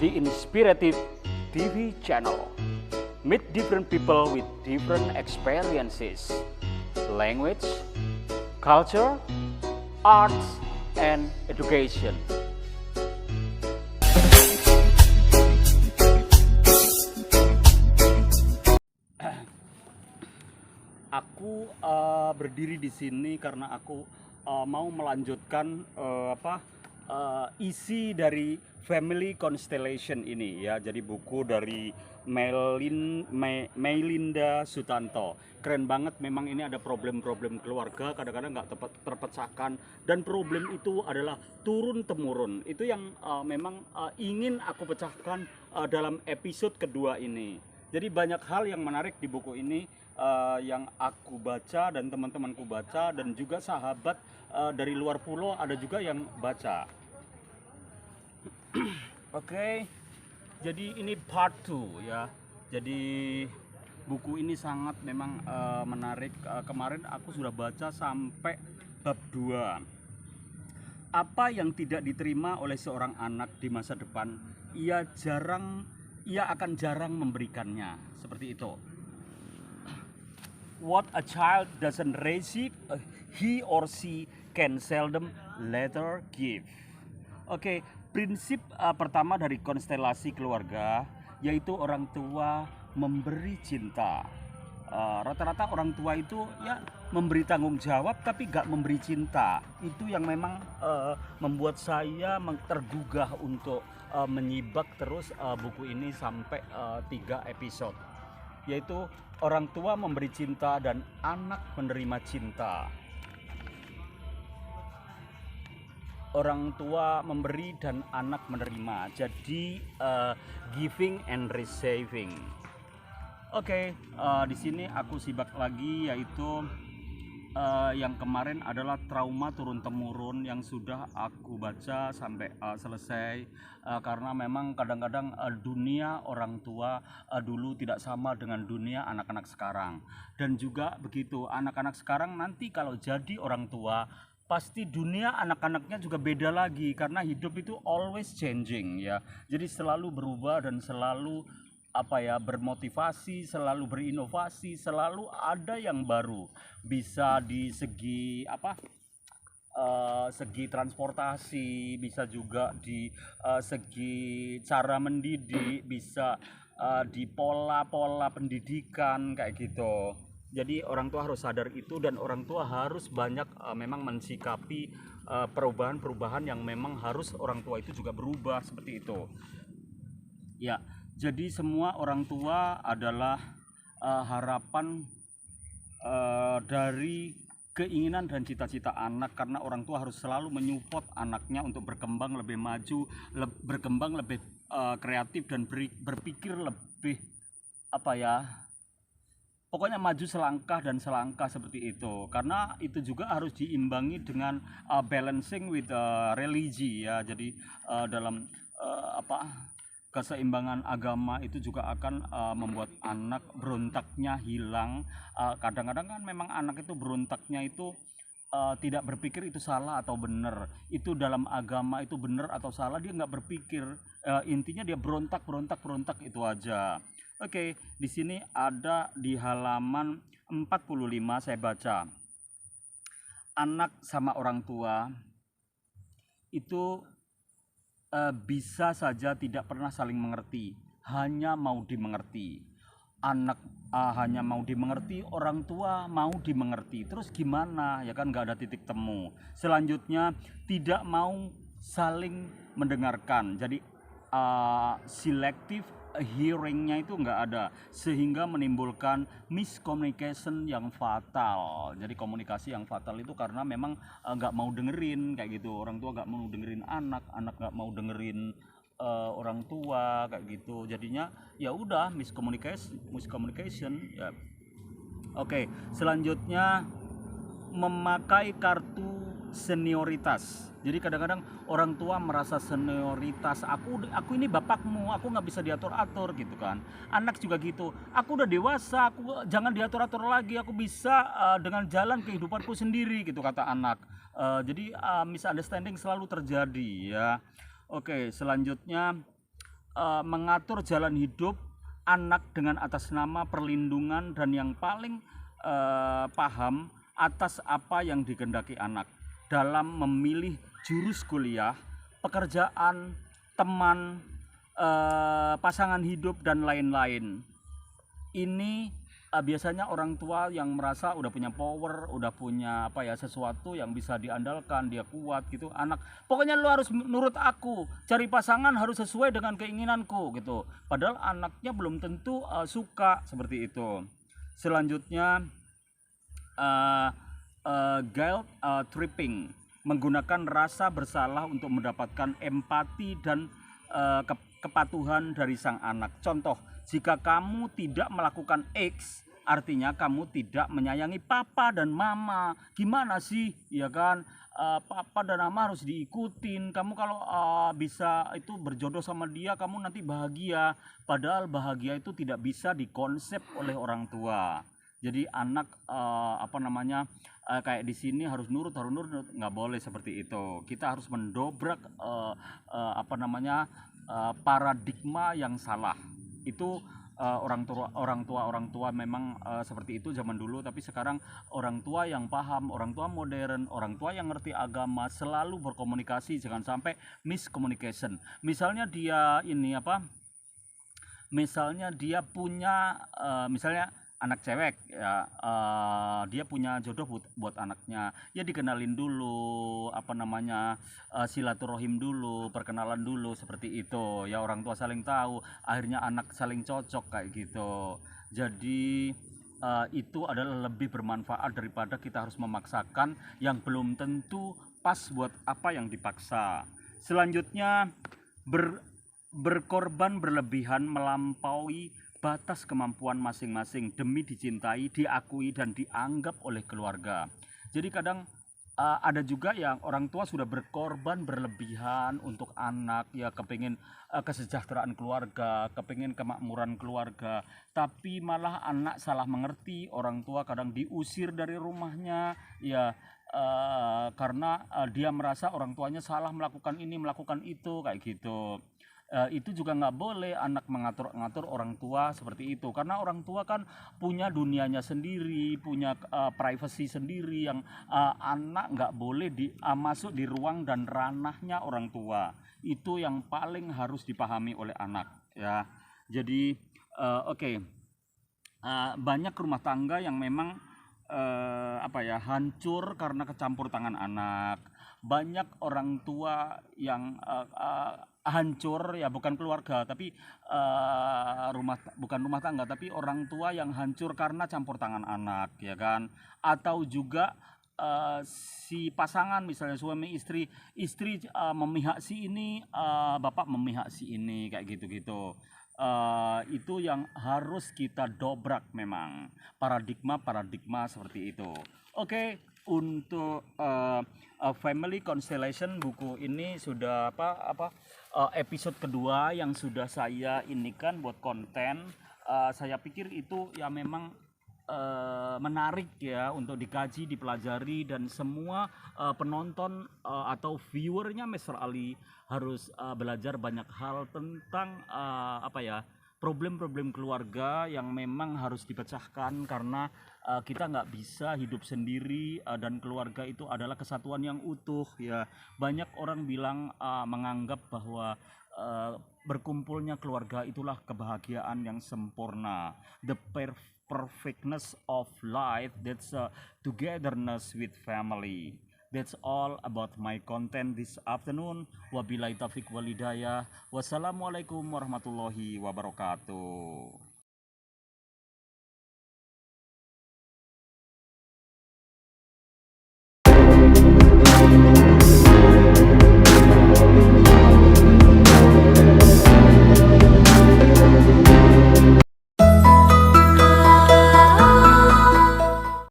the Inspirative TV channel. Meet different people with different experiences, language, culture, arts, and education. Aku berdiri di sini karena aku mau melanjutkan isi dari Family Constellation ini ya. Jadi buku dari Meilinda Sutanto. Keren banget, memang ini ada problem-problem keluarga kadang-kadang nggak terpecahkan, dan problem itu adalah turun temurun. Itu yang memang ingin aku pecahkan dalam episode kedua ini. Jadi banyak hal yang menarik di buku ini yang aku baca dan teman-temanku baca, dan juga sahabat dari luar pulau ada juga yang baca. Oke, jadi ini part 2 ya. Jadi buku ini sangat memang menarik. Kemarin aku sudah baca sampai bab 2. Apa yang tidak diterima oleh seorang anak di masa depan, ia akan jarang memberikannya. Seperti itu. What a child doesn't receive, he or she can seldom later give. Oke, prinsip pertama dari konstelasi keluarga yaitu orang tua memberi cinta. Rata-rata orang tua itu ya memberi tanggung jawab tapi gak memberi cinta. Itu yang memang membuat saya tergugah untuk menyibak terus buku ini sampai 3 episode. Yaitu orang tua memberi cinta dan anak menerima cinta. Orang tua memberi dan anak menerima. Jadi giving and receiving. Oke, di sini aku sibak lagi, yaitu yang kemarin adalah trauma turun temurun yang sudah aku baca sampai selesai, karena memang kadang-kadang dunia orang tua dulu tidak sama dengan dunia anak-anak sekarang, dan juga begitu anak-anak sekarang nanti kalau jadi orang tua pasti dunia anak-anaknya juga beda lagi, karena hidup itu always changing ya. Jadi selalu berubah dan selalu bermotivasi, selalu berinovasi, selalu ada yang baru. Bisa di segi segi transportasi, bisa juga di segi cara mendidik, bisa di pola-pola pendidikan kayak gitu. Jadi orang tua harus sadar itu, dan orang tua harus banyak memang mensikapi perubahan-perubahan yang memang harus orang tua itu juga berubah seperti itu. Ya, jadi semua orang tua adalah harapan dari keinginan dan cita-cita anak, karena orang tua harus selalu menyupport anaknya untuk berkembang lebih maju, berkembang lebih kreatif, dan berpikir lebih pokoknya maju selangkah dan selangkah seperti itu. Karena itu juga harus diimbangi dengan balancing with religi ya. Jadi dalam keseimbangan agama itu juga akan membuat anak berontaknya hilang. Kadang-kadang kan memang anak itu berontaknya itu tidak berpikir itu salah atau benar, itu dalam agama itu benar atau salah, dia nggak berpikir. Intinya dia berontak itu aja. Oke, di sini ada di halaman 45 saya baca. Anak sama orang tua itu bisa saja tidak pernah saling mengerti, hanya mau dimengerti. Anak hanya mau dimengerti, orang tua mau dimengerti. Terus gimana? Ya kan nggak ada titik temu. Selanjutnya tidak mau saling mendengarkan. Jadi selective hearingnya itu nggak ada, sehingga menimbulkan miscommunication yang fatal. Jadi komunikasi yang fatal itu karena memang nggak mau dengerin kayak gitu. Orang tua nggak mau dengerin anak nggak mau dengerin orang tua kayak gitu. Jadinya ya udah miscommunication ya. Oke, selanjutnya memakai kartu senioritas. Jadi kadang-kadang orang tua merasa senioritas, aku ini bapakmu, aku nggak bisa diatur-atur gitu kan. Anak juga gitu, aku udah dewasa, aku jangan diatur-atur lagi, aku bisa dengan jalan kehidupanku sendiri gitu kata anak. Jadi misunderstanding selalu terjadi ya. Oke, selanjutnya mengatur jalan hidup anak dengan atas nama perlindungan dan yang paling paham atas apa yang dikehendaki anak dalam memilih jurus kuliah, pekerjaan, teman, pasangan hidup dan lain-lain. Ini biasanya orang tua yang merasa udah punya power, udah punya apa ya, sesuatu yang bisa diandalkan, dia kuat gitu. Anak, pokoknya lu harus nurut aku, cari pasangan harus sesuai dengan keinginanku gitu. Padahal anaknya belum tentu suka seperti itu. Selanjutnya guilt tripping, menggunakan rasa bersalah untuk mendapatkan empati dan kepatuhan dari sang anak. Contoh, jika kamu tidak melakukan X, artinya kamu tidak menyayangi papa dan mama. Gimana sih, ya kan? Papa dan mama harus diikutin. Kamu kalau bisa itu berjodoh sama dia, kamu nanti bahagia. Padahal bahagia itu tidak bisa dikonsep oleh orang tua. Jadi anak kayak di sini harus nurut, nggak boleh seperti itu. Kita harus mendobrak paradigma yang salah. Itu orang tua memang seperti itu zaman dulu, tapi sekarang orang tua yang paham, orang tua modern, orang tua yang ngerti agama selalu berkomunikasi, jangan sampai miscommunication. Misalnya dia punya misalnya anak cewek ya, dia punya jodoh buat anaknya ya, dikenalin dulu silaturahim dulu, perkenalan dulu, seperti itu ya. Orang tua saling tahu, akhirnya anak saling cocok kayak gitu. Jadi itu adalah lebih bermanfaat daripada kita harus memaksakan yang belum tentu pas buat apa yang dipaksa. Selanjutnya berkorban berlebihan melampaui batas kemampuan masing-masing demi dicintai, diakui dan dianggap oleh keluarga. Jadi kadang ada juga yang orang tua sudah berkorban berlebihan untuk anak ya, kepingin kesejahteraan keluarga, kepingin kemakmuran keluarga, tapi malah anak salah mengerti. Orang tua kadang diusir dari rumahnya ya, karena dia merasa orang tuanya salah melakukan ini melakukan itu kayak gitu. Itu juga nggak boleh anak mengatur-ngatur orang tua seperti itu, karena orang tua kan punya dunianya sendiri, punya privacy sendiri yang anak nggak boleh masuk di ruang dan ranahnya orang tua. Itu yang paling harus dipahami oleh anak ya. Jadi oke. Banyak rumah tangga yang memang hancur karena kecampur tangan anak. Banyak orang tua yang hancur ya, bukan keluarga tapi bukan rumah tangga, tapi orang tua yang hancur karena campur tangan anak ya kan. Atau juga si pasangan, misalnya suami istri memihak si ini, bapak memihak si ini kayak gitu-gitu. Itu yang harus kita dobrak, memang paradigma seperti itu. Oke, untuk Family Constellation, buku ini sudah episode kedua yang sudah saya inikan buat konten. Saya pikir itu ya memang menarik ya untuk dikaji, dipelajari, dan semua penonton atau viewernya Mr. Ali harus belajar banyak hal tentang problem-problem keluarga yang memang harus dipecahkan, karena kita nggak bisa hidup sendiri dan keluarga itu adalah kesatuan yang utuh ya. Banyak orang bilang menganggap bahwa berkumpulnya keluarga itulah kebahagiaan yang sempurna, the perfectness of life, that's togetherness with family. That's all about my content this afternoon. Wabillahi taufiq wal hidayah. Wassalamualaikum warahmatullahi wabarakatuh.